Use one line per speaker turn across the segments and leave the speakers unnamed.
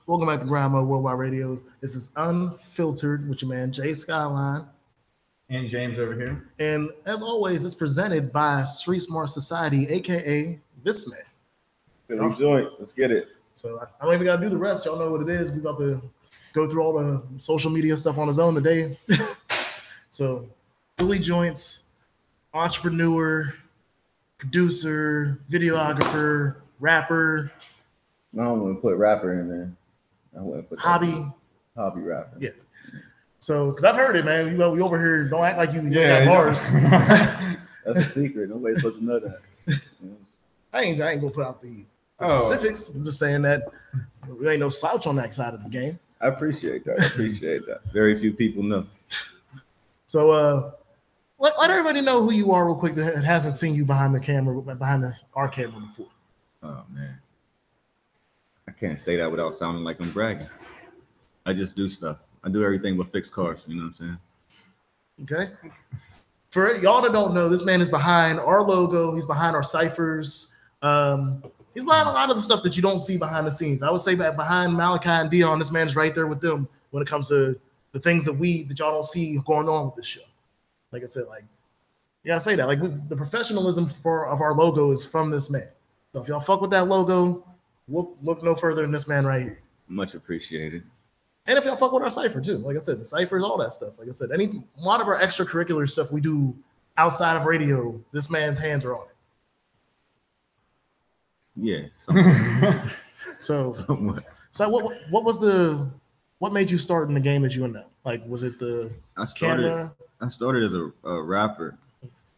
Welcome back to Grandma Worldwide Radio. This is Unfiltered with your man Jay Skyline.
And James over here.
And as always, it's presented by Street Smart Society, aka this man.
Phillie Jointz. Let's get it.
So I don't even gotta do the rest. Y'all know what it is. We about to go through all the social media stuff on his own today. So Phillie Jointz, entrepreneur, producer, videographer, rapper.
I don't want to put rapper in there. I want to put
hobby
rapper.
Yeah. So, because I've heard it, man. You know, we over here. Don't act like you got bars.
That's a secret. Nobody's supposed to know that.
I ain't gonna put out the specifics. I'm just saying that we ain't no slouch on that side of the game.
I appreciate that. Very few people know.
So, let everybody know who you are real quick that hasn't seen you behind our camera before.
Oh man, I can't say that without sounding like I'm bragging. I just do stuff. I do everything but fix cars. You know what I'm
saying? Okay. For y'all that don't know, this man is behind our logo. He's behind our ciphers. He's behind a lot of the stuff that you don't see behind the scenes. I would say that behind Malachi and Dion, this man's right there with them when it comes to the things that y'all don't see going on with this show. Like I said, I say that. The professionalism of our logo is from this man. So if y'all fuck with that logo, look no further than this man right here.
Much appreciated.
And if y'all fuck with our cipher too, like I said, the cipher is all that stuff. Like I said, a lot of our extracurricular stuff we do outside of radio, this man's hands are on
it.
Yeah. So what made you start in the game that you in now? Like, was it camera?
I started as a rapper,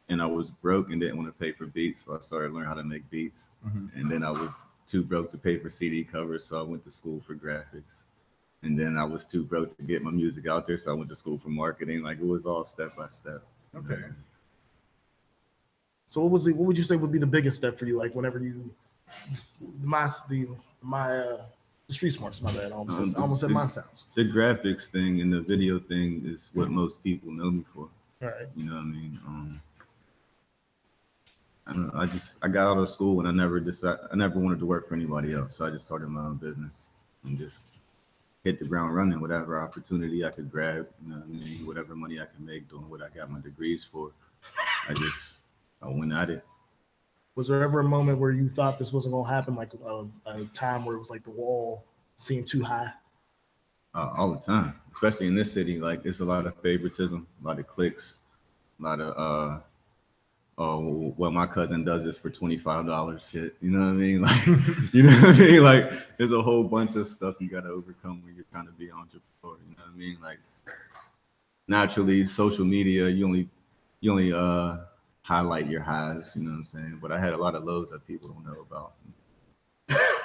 and I was broke and didn't want to pay for beats, so I started learning how to make beats. Mm-hmm. And then I was too broke to pay for CD covers, so I went to school for graphics. And then I was too broke to get my music out there, so I went to school for marketing. Like, it was all step by step.
Okay. So what would you say would be the biggest step for you? Like, whenever the street smarts, my bad. I almost said my sounds.
The graphics thing and the video thing is what most people know me for.
Right.
You know what I mean? I don't know. I got out of school and I never wanted to work for anybody else. So I just started my own business and just hit the ground running. Whatever opportunity I could grab, you know what I mean? Whatever money I could make doing what I got my degrees for, I went at it.
Was there ever a moment where you thought this wasn't gonna happen? Like a time where it was like the wall seemed too high?
All the time, especially in this city. Like, there's a lot of favoritism, a lot of clicks, a lot of well, my cousin does this for $25 shit. You know what I mean? Like, you know what I mean? Like, there's a whole bunch of stuff you got to overcome when you're trying to be an entrepreneur. You know what I mean? Like, naturally, social media, you only highlight your highs. You know what I'm saying? But I had a lot of lows that people don't know about.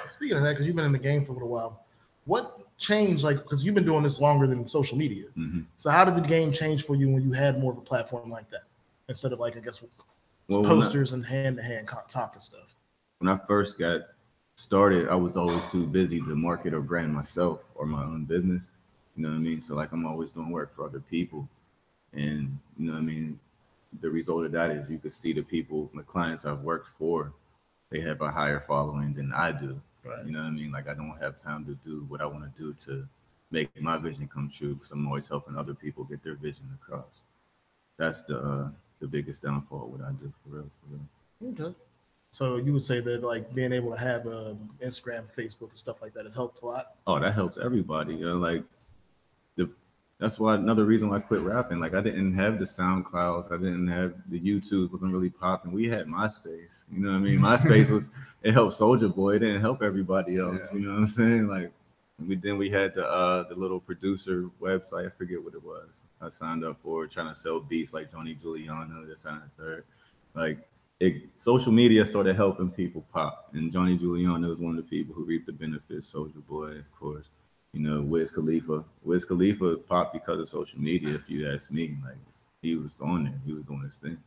Speaking of that, because you've been in the game for a little while, what changed? Like, because you've been doing this longer than social media. Mm-hmm. So how did the game change for you when you had more of a platform like that instead of, like, I guess, posters and hand-to-hand talk and stuff?
When I first got started, I was always too busy to market or brand myself or my own business. You know what I mean? So, like, I'm always doing work for other people. And, you know what I mean? The result of that is you could see the clients I've worked for, they have a higher following than I do. Right. You know what I mean? Like, I don't have time to do what I want to do to make my vision come true, because I'm always helping other people get their vision across. That's the biggest downfall of what I do, for real.
Okay. So you would say that, like, being able to have Instagram, Facebook, and stuff like that has helped a lot?
Oh, that helps everybody. That's why another reason why I quit rapping. Like, I didn't have the SoundClouds. I didn't have the YouTube. Wasn't really popping. We had MySpace. You know what I mean? MySpace it helped Soulja Boy. It didn't help everybody else. Yeah. You know what I'm saying? Like, we had the little producer website. I forget what it was. I signed up for trying to sell beats like Johnny Juliano, this and the third. Like, social media started helping people pop, and Johnny Juliano was one of the people who reaped the benefits. Soulja Boy, of course. You know, Wiz Khalifa popped because of social media, if you ask me. Like, he was on there. He was doing his thing.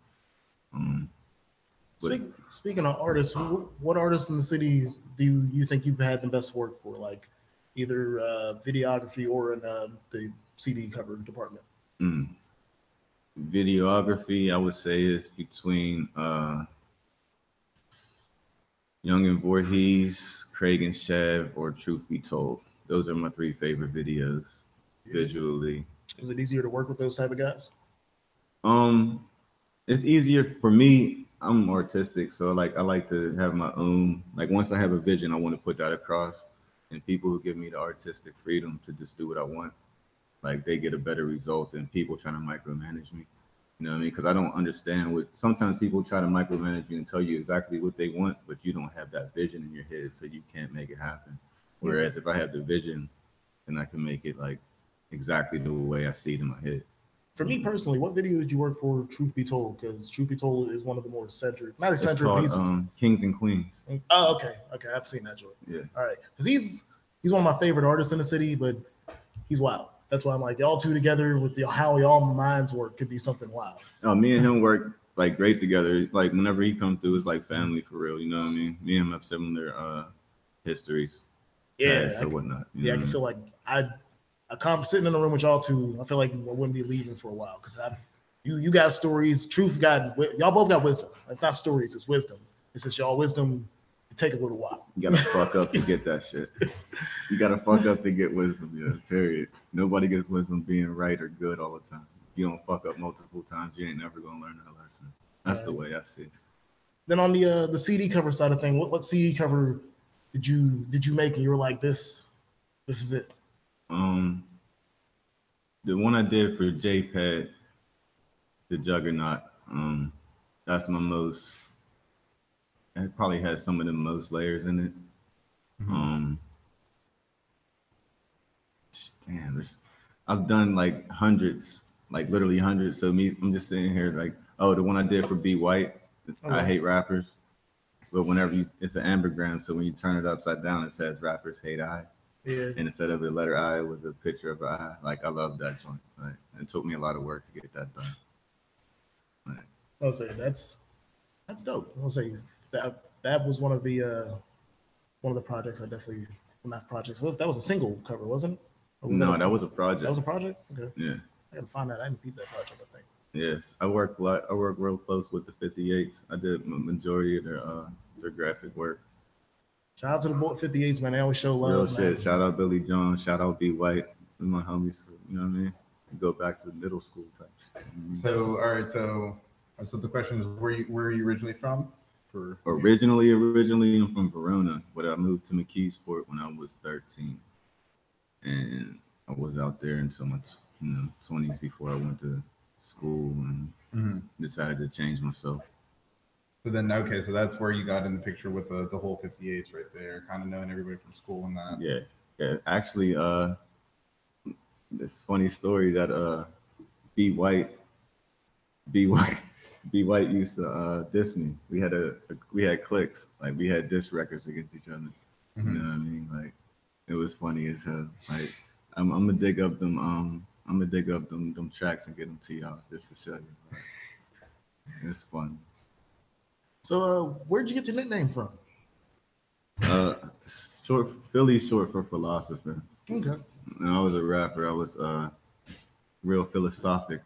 Speaking of artists, what artists in the city do you think you've had the best work for? Like, either videography or in the CD cover department?
Videography, I would say, is between Young and Voorhees, Craig and Chev, or Truth Be Told. those are my 3 favorite videos visually.
Is it easier to work with those type of guys?
It's easier for me. I'm artistic, so like I like to have my own. Like once I have a vision, I want to put that across, and people who give me the artistic freedom to just do what I want, like they get a better result than people trying to micromanage me. You know what I mean? Because I don't understand what sometimes people try to micromanage you and tell you exactly what they want, but you don't have that vision in your head, so you can't make it happen. Whereas if I have the vision, then I can make it like exactly the way I see it in my head.
For me personally, what video did you work for? Truth Be Told, because Truth Be Told is one of the more centered, not as centered.
It's called Kings and Queens.
Oh, okay, I've seen that joint.
Yeah.
All right, because he's one of my favorite artists in the city, but he's wild. That's why I'm like, y'all two together with how y'all minds work could be something wild.
Oh, me and him work like great together. It's like whenever he comes through, it's like family for real. You know what I mean? Me and him have similar histories.
Yeah,
or whatnot.
I can feel like sitting in the room with y'all two, I feel like I wouldn't be leaving for a while because you got stories. Truth y'all both got wisdom. It's not stories, it's wisdom. It's just y'all wisdom. It take a little while.
You gotta fuck up to get that shit. You gotta fuck up to get wisdom. Yeah, period. Nobody gets wisdom being right or good all the time. If you don't fuck up multiple times, you ain't never gonna learn that lesson. That's the way I see it.
Then on the CD cover side of thing, what CD cover did you make and you were like, this is it?
The one I did for JPEG, the Juggernaut, that's my most. It probably has some of the most layers in it. Damn, I've done like hundreds, like literally hundreds. So I'm just sitting here like, oh, the one I did for Be White, I hate rappers. But whenever it's an ambergram, so when you turn it upside down, it says rappers hate I.
Yeah.
And instead of the letter I, it was a picture of an eye. Like I love that joint. Like, it took me a lot of work to get that done. Like,
I'll say that's dope. I'll say that was one of the projects I definitely not projects. Well, that was a single cover, wasn't it?
That was a project.
That was a project? Okay.
Yeah.
I gotta find that. I didn't beat that project, I think.
Yeah. I work real close with the 58s. I did a majority of their graphic work.
Shout out to the 58s, man. They always show love.
Real shit. Shout out Billy Jones. Shout out B White. And my homies, you know what I mean? Go back to middle school type.
So, all right. So the question is, where are you originally from?
Originally, I'm from Verona, but I moved to McKeesport when I was 13, and I was out there until my 20s before I went to school and decided to change myself.
So then, okay, so that's where you got in the picture with the whole 58s right there, kind of knowing everybody from school and that.
Yeah. Actually, this funny story that B White used to diss me. We had cliques, like we had diss records against each other. You know what I mean? Like it was funny as hell. Like I'm gonna dig up them tracks and get them to y'all just to show you. Like, it's fun.
So where'd you get your nickname from?
Phillie, short for philosopher.
Okay.
And I was a rapper. I was real philosophic,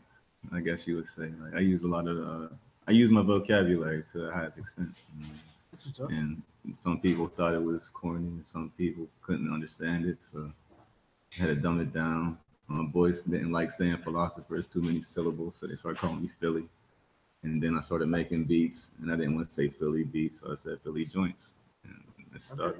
I guess you would say. Like I use my vocabulary to the highest extent.
That's what's up.
And some people thought it was corny, and some people couldn't understand it, so I had to dumb it down. My boys didn't like saying philosopher; it's too many syllables, so they started calling me Phillie. And then I started making beats, and I didn't want to say Phillie beats, so I said Phillie Jointz, and it stuck.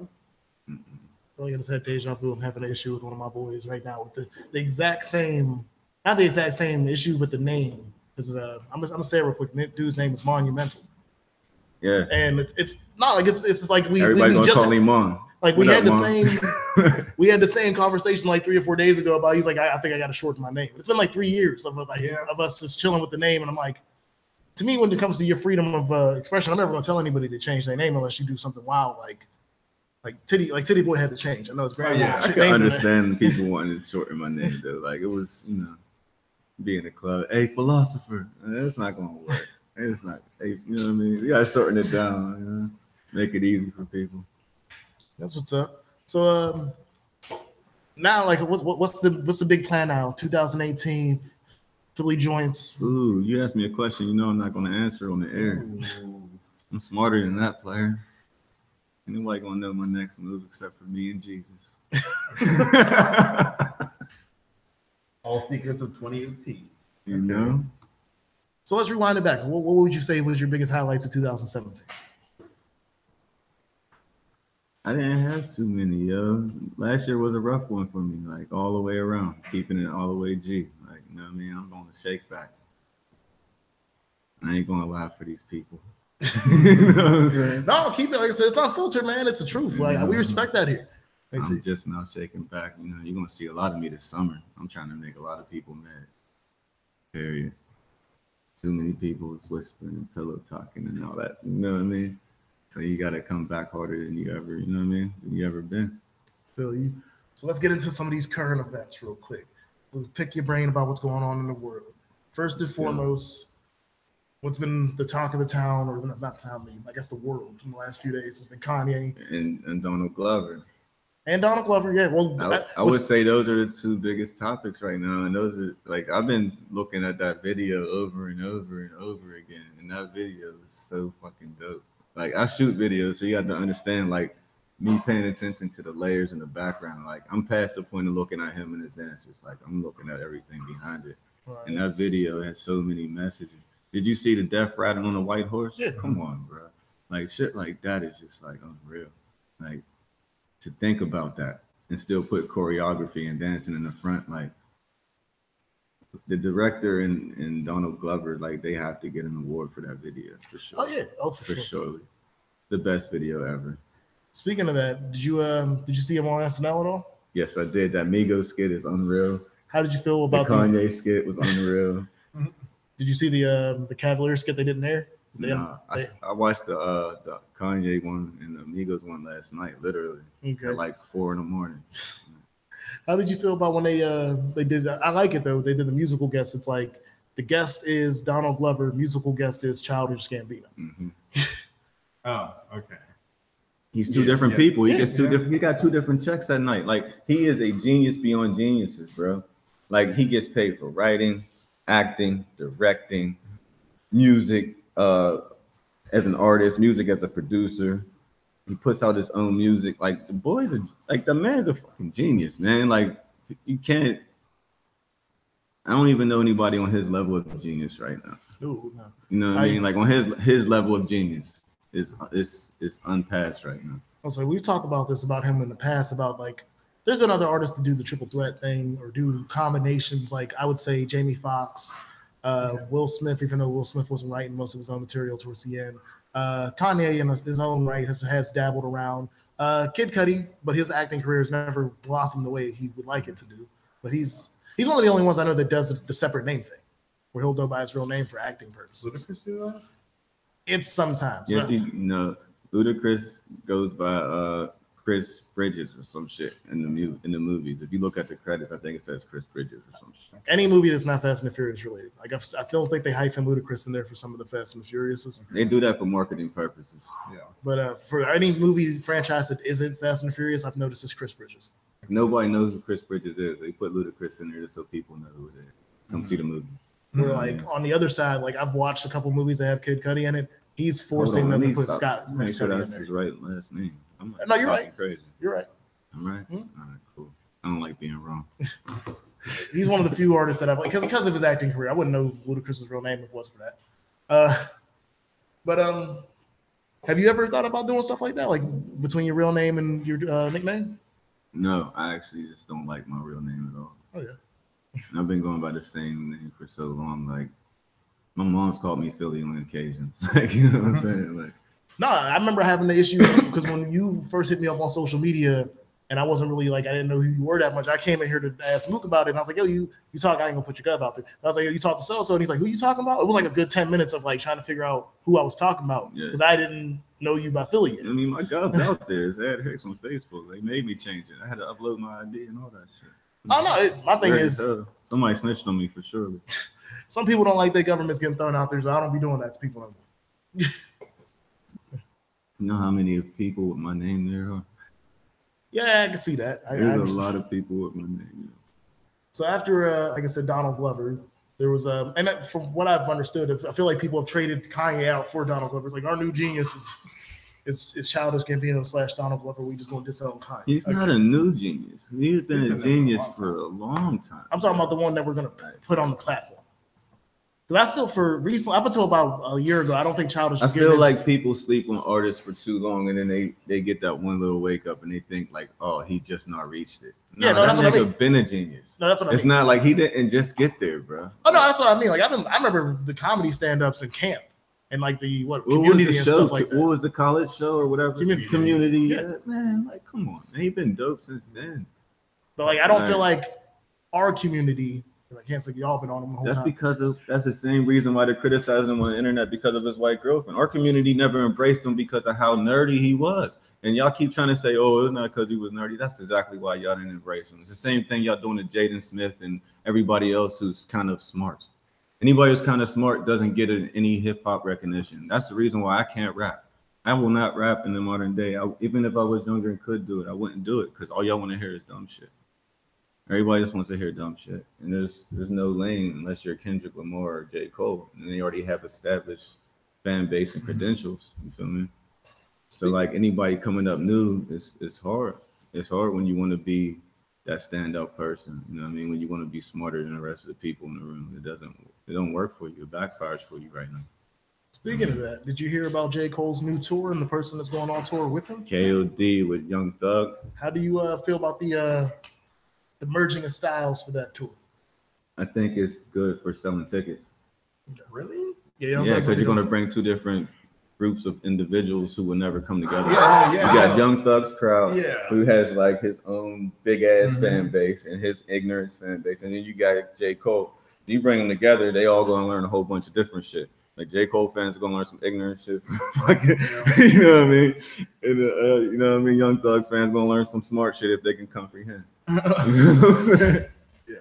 Like I just had deja vu. I'm having an issue with one of my boys right now with the exact same, not the exact same issue with the name. Because I'm gonna say it real quick. Dude's name is Monumental.
Yeah.
And it's not like it's just like
everybody gonna call him Mon.
Like we had the same conversation like 3 or 4 days ago about he's like I think I got to shorten my name. It's been like 3 years of us just chilling with the name, and I'm like, to me, when it comes to your freedom of expression, I'm never gonna tell anybody to change their name unless you do something wild like Titty Boy had to change. I know it's great.
I can understand people wanting to shorten my name though. Like it was, be in the club. Hey, philosopher. That's not gonna work. It's not. Hey, you know what I mean? You gotta shorten it down. Make it easy for people.
That's what's up. So now, like, what's the big plan now? 2018, Phillie Jointz.
Ooh, you asked me a question. You know I'm not gonna answer on the air. I'm smarter than that, player. Anybody gonna know my next move except for me and Jesus?
All secrets of 2018.
You know?
So let's rewind it back. What would you say was your biggest highlights of 2017?
I didn't have too many, yo. Last year was a rough one for me, like all the way around, keeping it all the way G. Like, you know what I mean? I'm going to shake back. I ain't going to lie for these people. You know what I'm saying?
No, keep it. Like I said, it's unfiltered, man. It's the truth. Like we respect that here.
I'm just now shaking back. You know, you're going to see a lot of me this summer. I'm trying to make a lot of people mad. Period. Too many people was whispering and pillow talking and all that. You know what I mean? So you got to come back harder than you ever, you know what I mean? Than you ever been.
Feel you. So let's get into some of these current events real quick. We'll pick your brain about what's going on in the world. First and foremost, what's been the talk of the town, or not town, I guess the world in the last few days has been Kanye
and Donald Glover.
And Donald Glover, yeah. Well,
I would say those are the two biggest topics right now, and those are like I've been looking at that video over and over and over again, and that video is so fucking dope. Like I shoot videos, so you have to understand like me paying attention to the layers in the background. Like I'm past the point of looking at him and his dancers. Like I'm looking at everything behind it. Right. And that video has so many messages. Did you see the death riding on a white horse?
Yeah.
Come on, bro. Like shit like that is just like unreal. Like to think about that and still put choreography and dancing in the front, like the director and Donald Glover, like they have to get an award for that video for sure.
Oh yeah, for sure.
The best video ever.
Speaking of that, did you see him on SNL at all?
Yes, I did. That Migos skit is unreal.
How did you feel about
the Kanye skit? Was unreal.
Did you see the Cavalier skit they did in there?
Nah, I watched the Kanye one and the Migos one last night, literally at like 4 a.m.
How did you feel about when they did? I like it though. They did the musical guest. It's like the guest is Donald Glover, musical guest is Childish Gambino.
Mm-hmm.
Oh, okay.
He's two different people. He gets two different. He got 2 different checks that night. Like he is a genius beyond geniuses, bro. Like he gets paid for writing, acting, directing, music. As an artist, music as a producer. He puts out his own music. Like the boys are like the man's a fucking genius, man. Like you can't. I don't even know anybody on his level of genius right now.
Ooh, no.
You know what I mean? Like on his level of genius is unpassed right now.
Also, we've talked about this about him in the past about like there's been other artists to do the triple threat thing or do combinations. Like I would say Jamie Foxx. Will Smith, even though Will Smith wasn't writing most of his own material towards the end. Kanye in his own right has dabbled around. Kid Cudi, but his acting career has never blossomed the way he would like it to do. But he's one of the only ones I know that does the separate name thing, where he'll go by his real name for acting purposes.
Ludacris do that?
It's sometimes.
Yes, Ludacris goes by Chris Bridges or some shit in the movies. If you look at the credits, I think it says Chris Bridges or some shit.
Any movie that's not Fast and the Furious related. Like I don't think they hyphen Ludacris in there for some of the Fast and the Furiouses.
They do that for marketing purposes.
Yeah.
But for any movie franchise that isn't Fast and the Furious, I've noticed it's Chris Bridges.
If nobody knows who Chris Bridges is, they put Ludacris in there just so people know who it is. Come see the movie.
Where like on the other side, like I've watched a couple movies that have Kid Cudi in it. He's forcing them to put Scott.
Make sure that's his right last name.
No, you're right.
Crazy.
You're right.
I'm right. All right, cool. I don't like being wrong.
He's one of the few artists that I've because of his acting career. I wouldn't know Ludacris's real name if it wasn't for that. But have you ever thought about doing stuff like that, like between your real name and your nickname?
No, I actually just don't like my real name at all.
Oh yeah.
I've been going by the same name for so long. Like my mom's called me Phillie on occasions. Like you know what I'm saying? Like.
No, I remember having the issue because when you first hit me up on social media and I wasn't really like, I didn't know who you were that much. I came in here to ask Mook about it. And I was like, yo, you talk, I ain't gonna put your gov out there. And I was like, yo, you talk to so-so. And he's like, who you talking about? It was like a good 10 minutes of like trying to figure out who I was talking about because I didn't know you by Phillie yet.
I mean, my gov's out there. It's Ad Hicks on Facebook. They made me change it. I had to upload my ID and all that shit.
Oh, no, my thing is.
Somebody snitched on me for sure.
Some people don't like their governments getting thrown out there, so I don't be doing that to people no more.
You know how many people with my name there are?
Yeah, I can see that.
There's a lot of people with my name. Yeah.
So after, like I said, Donald Glover, there was and from what I've understood, I feel like people have traded Kanye out for Donald Glover. It's like our new genius is it's Childish Gambino / Donald Glover. We just gonna disown Kanye.
He's not a new genius. He's been a genius for a long time.
I'm talking about the one that we're gonna put on the platform. Because I still, for recently, up until about a year ago, I don't think Childish.
I feel like people sleep on artists for too long, and then they get that one little wake up, and they think like, oh, he just not reached it.
No, that's what I mean.
Been a genius.
No, that's what I mean.
It's not like he didn't just get there, bro.
Oh no, that's what I mean. Like I remember the comedy stand-ups in camp and like the community and stuff like that.
What was the college show or whatever? Community.
Yeah.
Man, like come on, man, he been dope since then.
But like I don't feel like our community. I can't say y'all been on him the whole time.
That's the same reason why they're criticizing him on the internet because of his white girlfriend. Our community never embraced him because of how nerdy he was. And y'all keep trying to say, oh, it's not because he was nerdy. That's exactly why y'all didn't embrace him. It's the same thing y'all doing to Jaden Smith and everybody else who's kind of smart. Anybody who's kind of smart doesn't get any hip hop recognition. That's the reason why I can't rap. I will not rap in the modern day. Even if I was younger and could do it, I wouldn't do it because all y'all want to hear is dumb shit. Everybody just wants to hear dumb shit, and there's no lane unless you're Kendrick Lamar or J. Cole, and they already have established fan base and credentials. You feel me? So like anybody coming up new, it's hard. It's hard when you want to be that standout person. You know what I mean? When you want to be smarter than the rest of the people in the room, it don't work for you. It backfires for you right now.
Speaking of that, did you hear about J. Cole's new tour and the person that's going on tour with him?
KOD with Young Thug.
How do you feel about the merging of styles for that tour?
I think it's good for selling tickets.
Really?
Yeah, because you're going to bring two different groups of individuals who will never come together.
Yeah.
You got Young Thug's crowd, who has like his own big ass fan base and his ignorance fan base, and then you got J. Cole. You bring them together, they all going to learn a whole bunch of different shit. Like J. Cole fans are gonna learn some ignorant shit. You know what I mean? And, you know what I mean? Young Thug's fans gonna learn some smart shit if they can comprehend. You know what I'm saying?
Yeah.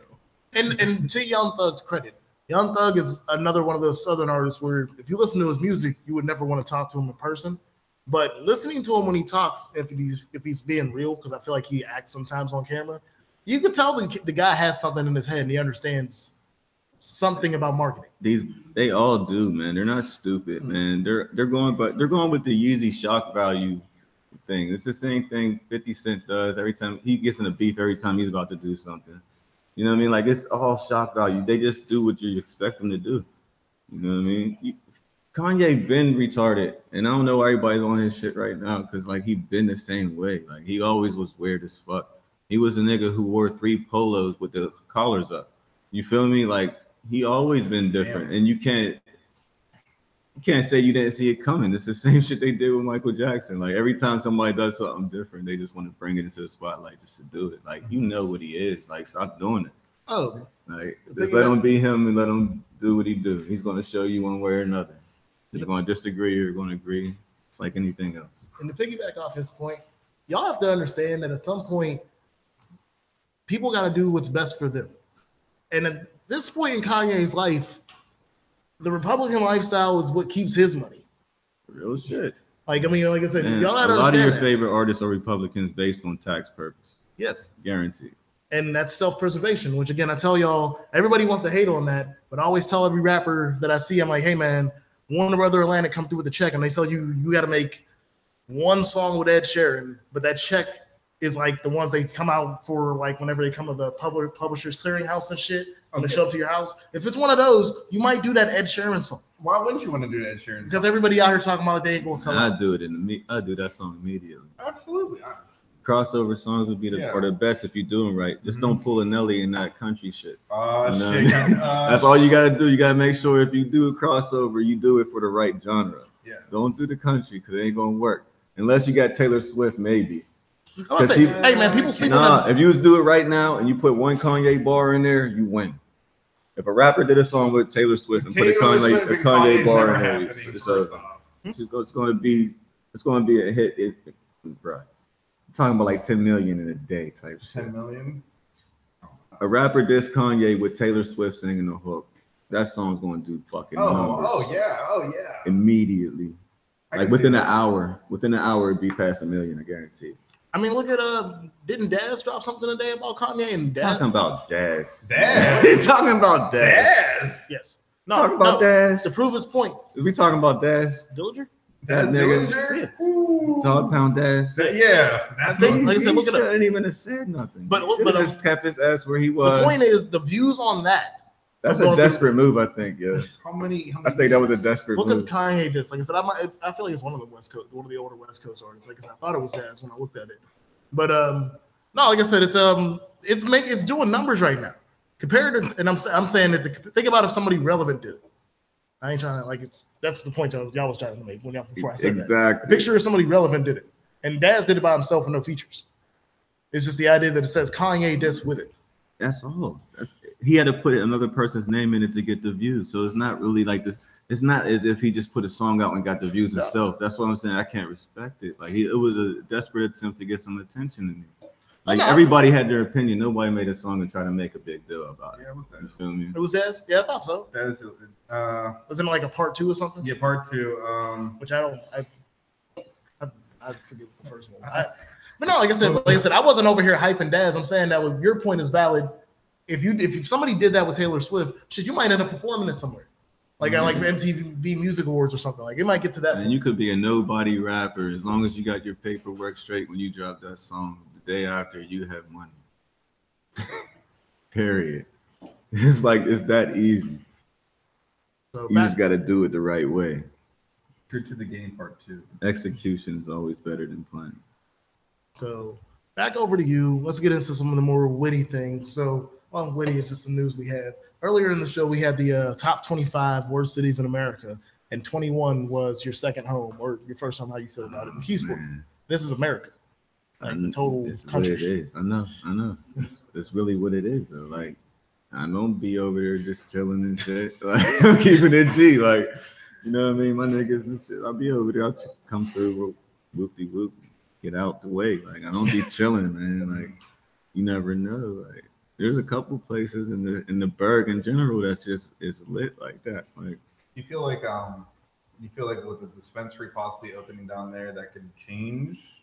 And to Young Thug's credit, Young Thug is another one of those Southern artists where if you listen to his music, you would never want to talk to him in person. But listening to him when he talks, if he's being real, because I feel like he acts sometimes on camera, you could tell the guy has something in his head and he understands something about marketing.
They all do, man. They're not stupid, man. They're going with the Yeezy shock value thing. It's the same thing 50 Cent does every time he gets in a beef, every time he's about to do something. You know what I mean? Like it's all shock value. They just do what you expect them to do. You know what I mean? Kanye been retarded, and I don't know why everybody's on his shit right now because like he been the same way. Like he always was weird as fuck. He was a nigga who wore 3 polos with the collars up. You feel me? Like he always been different, and you can't say you didn't see it coming. It's the same shit they did with Michael Jackson. Like every time somebody does something different, they just want to bring it into the spotlight just to do it. Like you know what he is. Like stop doing it.
Oh,
like just let him be him and let him do what he do. He's going to show you one way or another. You're going to disagree or you're going to agree. It's like anything else.
And to piggyback off his point, y'all have to understand that at some point, people got to do what's best for them. And at this point in Kanye's life, the Republican lifestyle is what keeps his money.
Real shit.
Like, I mean, like I said,
man,
y'all gotta
a lot of your
that.
favorite artists are Republicans based on tax purpose.
Yes.
Guaranteed.
And that's self-preservation, which again, I tell y'all, everybody wants to hate on that, but I always tell every rapper that I see, I'm like, hey man, Warner Brother Atlantic come through with a check and they tell you got to make one song with Ed Sheeran, but that check is like the ones they come out for, like whenever they come to the publishers clearinghouse and shit, and they show up to your house. If it's one of those, you might do that Ed Sheeran song.
Why wouldn't you want to do that, Sheeran?
Because everybody out here talking about they ain't gonna sell
I do that song immediately.
Absolutely.
Crossover songs would be are the best if you do them right. Just don't pull a Nelly in that country shit.
Shit.
That's all you gotta do. You gotta make sure if you do a crossover, you do it for the right genre.
Yeah.
Don't do the country because it ain't gonna work. Unless you got Taylor Swift, maybe.
I say, hey man, people sleep on that.
If you do it right now and you put one Kanye bar in there, you win. If a rapper did a song with Taylor Swift and put a Kanye bar in there, it's gonna be a hit. Bro, I'm talking about like 10 million in a day type shit.
10 million.
A rapper dissed Kanye with Taylor Swift singing the hook. That song's gonna do fucking numbers.
Oh yeah.
Immediately, like within an hour. Within an hour, it'd be past 1 million. I guarantee.
I mean, look at didn't Daz drop something today about Kanye and Daz?
Talking about Daz.
You're
talking about Daz.
Yes.
No, talking about Daz.
To prove his point.
Is we talking about Daz?
Dillinger?
That nigga.
Yeah.
Dog pound ass.
I
think, like I said,
he
look at it.
shouldn't even have said nothing.
But
just kept his ass where he was.
The point is, the views on that.
That's a desperate move, I think. Yeah.
How many
I think that was a desperate move.
Look at Kanye this. Like I said, I feel like it's one of the older West Coast artists. Like I said, I thought it was Daz when I looked at it. But no, like I said, it's doing numbers right now. Compared to, and I'm saying that think about if somebody relevant did it. I ain't trying to that's the point y'all was trying to make before I said that.
Exactly.
Picture if somebody relevant did it, and Daz did it by himself with no features. It's just the idea that it says Kanye diss with it.
That's all. He had to put another person's name in it to get the views. So it's not really like this. It's not as if he just put a song out and got the views himself. That's what I'm saying. I can't respect it. Like it was a desperate attempt to get some attention in it. Like everybody had their opinion. Nobody made a song and tried to make a big deal about it.
Yeah, it was Daz.
You feel me?
It was Daz? Yeah, I thought so.
Daz,
Wasn't it like a part 2 or something?
yeah, part 2.
Which I forget the first one. But no, like I said, I wasn't over here hyping Daz. I'm saying that your point is valid. If somebody did that with Taylor Swift, shit, you might end up performing it somewhere, like at like MTV Music Awards or something. Like it might get to that.
And you could be a nobody rapper as long as you got your paperwork straight when you drop that song. The day after, you have money. Period. It's that easy.
So
you just got to do it the right way.
True to the game, part 2.
Execution is always better than planning.
So back over to you. Let's get into some of the more witty things. So, witty is just the news we had. Earlier in the show, we had the top 25 worst cities in America, and 21 was your second home or your first home. How you feel about it? McKeesport. This is America. Like the total country.
It is. I know. It's really what it is, though. Like, I don't be over there just chilling and shit. Like, I'm keeping it G. Like, you know what I mean? My niggas and shit. I'll be over there. I'll come through, whoop-de-whoop, get out the way. Like, I don't be chilling, man. Like, you never know. Like, there's a couple places in the burg in general that's just is lit like that. Like,
you feel like with the dispensary possibly opening down there that could change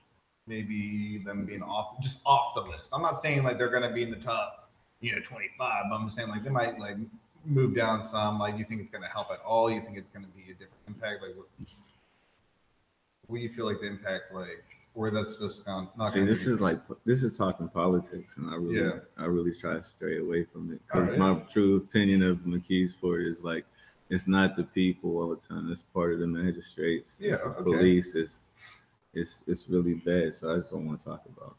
maybe them being off the list. I'm not saying like they're gonna be in the top 25, but I'm just saying like they might like move down some. Like, do you think it's gonna help at all? You think it's gonna be a different impact? Like, what do you feel like the impact like? Or that's just not
see, this is talking politics, and I really try to stray away from it. Because my true opinion of McKeesport is like it's not the people all the time. It's part of the magistrates.
Yeah,
the police. It's really bad. So I just don't want to talk about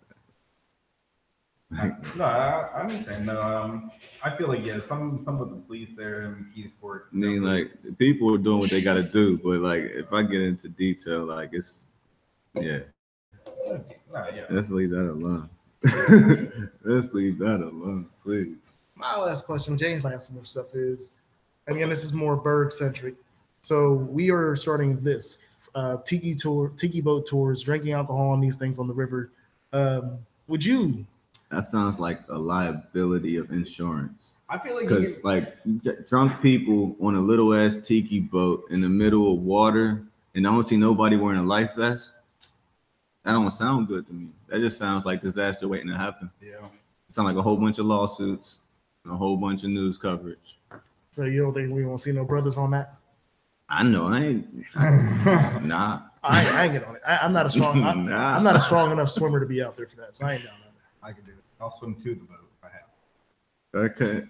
that.
No, I understand. No, I feel like some of the police there in McKeesport.
I mean, like people are doing what they got to do, but like if I get into detail, like it's Let's leave that alone. Let's leave that alone, please.
My last question, James might have some more stuff, is, again, this is more Berg centric. So we are starting this tiki boat tours, drinking alcohol and these things on the river. Would you? That
sounds like a liability of insurance.
I feel like
because like drunk people on a little ass tiki boat in the middle of water, and I don't see nobody wearing a life vest. That don't sound good to me. That just sounds like disaster waiting to happen. Yeah. It sounds like a whole bunch of lawsuits and a whole bunch of news coverage.
So you don't think we won't see no brothers on that?
I know. I ain't. Nah.
I ain't get on it. I'm not a strong. I'm not a strong enough swimmer to be out there for that. So I ain't down on that.
I can do it. I'll swim to the boat if I have.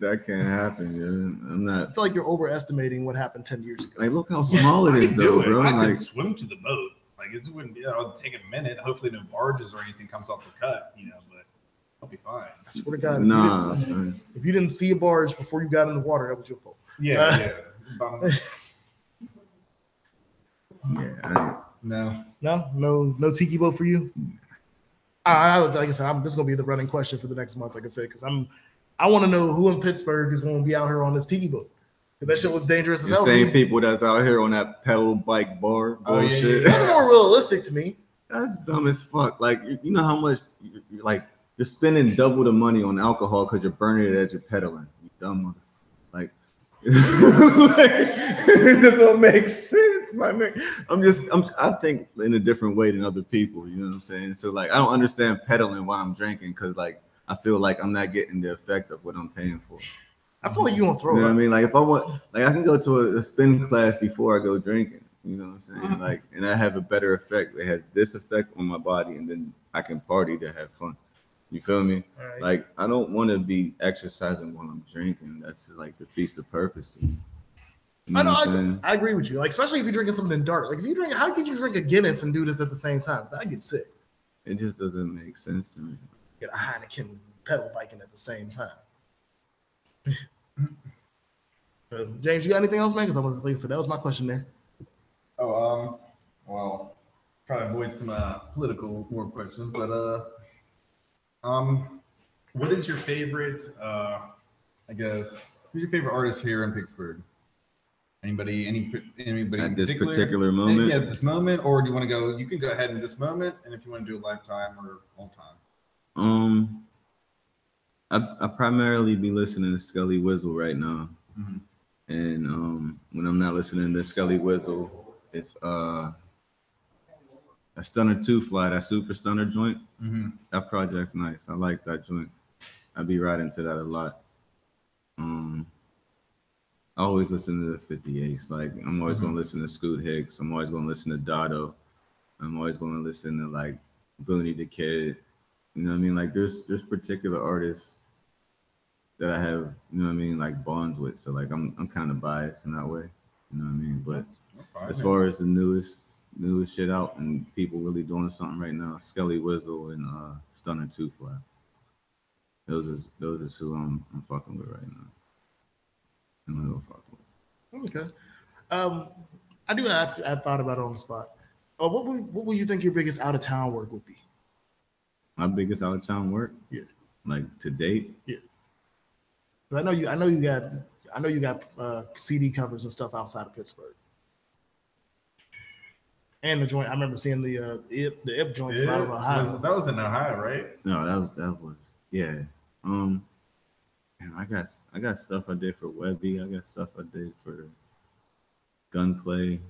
That can't happen, yeah. I'm not.
I feel like you're overestimating what happened 10 years ago.
Like, look how small it is, though, bro.
I
like,
can swim to the boat. Like, it wouldn't be. It'll take a minute. Hopefully, no barges or anything comes off the cut. But I'll be fine.
I swear to God.
Nah.
If you didn't see a barge before you got in the water, that was your fault.
Yeah.
No tiki boat for you. Like I said, this is gonna be the running question for the next month. Like I said, because I want to know who in Pittsburgh is going to be out here on this tiki boat. Because that shit was dangerous as hell.
The same people that's out here on that pedal bike bar bullshit.
That's more realistic to me.
That's dumb as fuck. Like, you know how much you're spending double the money on alcohol because you're burning it as you're pedaling. You dumb motherfucker. Like, it doesn't make sense, my man. I think in a different way than other people. You know what I'm saying? So like, I don't understand pedaling while I'm drinking because like I feel like I'm not getting the effect of what I'm paying for.
I feel like you won't throw
up. You know
up.
what I mean? Like if I want, like I can go to a spin class before I go drinking. You know what I'm saying? Like, and I have a better effect. It has this effect on my body, and then I can party to have fun. You feel me?
Right.
Like, I don't want to be exercising while I'm drinking. That's just like defeats the purpose. You know
I know.
what I'm saying?
I agree with you. Like, especially if you're drinking something dark. Like, if you drink, how could you drink a Guinness and do this at the same time? I get sick.
It just doesn't make sense to me.
Get a Heineken pedal biking at the same time. James, you got anything else, man? Because I was like, so that was my question there.
Oh, well, try to avoid some political more questions, but what is your favorite? I guess who's your favorite artist here in Pittsburgh? Anybody
At this particular moment?
Yeah, this moment, or do you want to go? You can go ahead in this moment, and if you want to do a lifetime or all time.
I primarily be listening to Scully Wizzle right now.
Mm-hmm.
And when I'm not listening to Scully Wizzle, it's a Stunner 2 Fly, that Super Stunner joint.
Mm-hmm.
That project's nice. I like that joint. I be riding to that a lot. I always listen to the 58s. Like, I'm always gonna listen to Scoot Hicks. I'm always gonna listen to Dotto. I'm always gonna listen to like Booney the Kid. You know what I mean? Like, there's particular artists that I have, you know what I mean, like bonds with. So like I'm kind of biased in that way. You know what I mean? But as far as the newest shit out and people really doing something right now, Scully Wizzle and Stunner 2 Fly. Those is who I'm fucking with right now. I'm gonna go fuck with.
Okay. I do have. I thought about it on the spot. What would you think your biggest out of town work would be?
My biggest out of town work?
Yeah.
Like to date?
Yeah. I know you got CD covers and stuff outside of Pittsburgh. And the joint, I remember seeing the IP joint from out of Ohio.
That was in Ohio, right?
No, that was yeah. Man, I got stuff I did for Webby. I got stuff I did for Gunplay.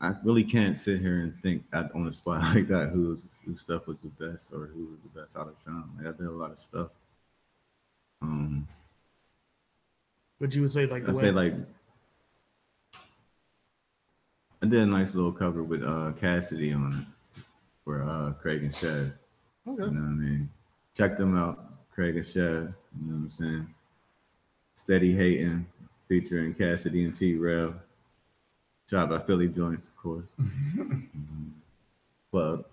I really can't sit here and think on the spot like that whose stuff was the best or who was the best out of town. Like, I did a lot of stuff.
But you would say like
I did a nice little cover with Cassidy on it for Craig and Chev.
Okay.
You know what I mean? Check them out, Craig and Chev. You know what I'm saying? Steady Hating, featuring Cassidy and T-Rail. Shot by Phillie Jointz, of course. Plug.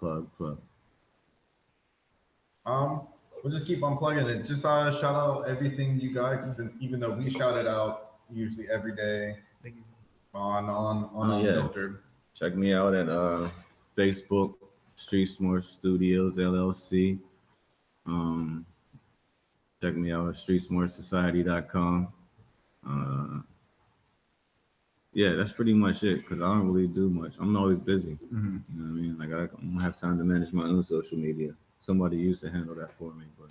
We'll just keep on plugging it. Just shout out everything you guys, since even though we shout it out usually every day on UnFiltered.
Check me out at Facebook, Street Smart Studios LLC. Check me out at StreetSmartSociety.com. Yeah, that's pretty much it, because I don't really do much. I'm always busy.
Mm-hmm.
You know what I mean? Like, I don't have time to manage my own social media. Somebody used to handle that for me. But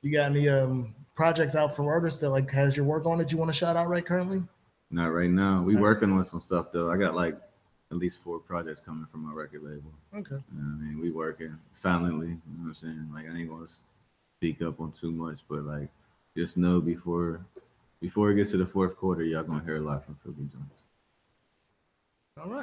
you got any projects out from artists that like has your work on it you want to shout out right currently?
Not right now. We working on some stuff though. I got like at least 4 projects coming from my record label.
Okay.
You know what I mean? We working silently. You know what I'm saying? Like, I ain't gonna speak up on too much, but like, just know before it gets to the 4th quarter, y'all gonna hear a lot from Phillie Jointz.
All right.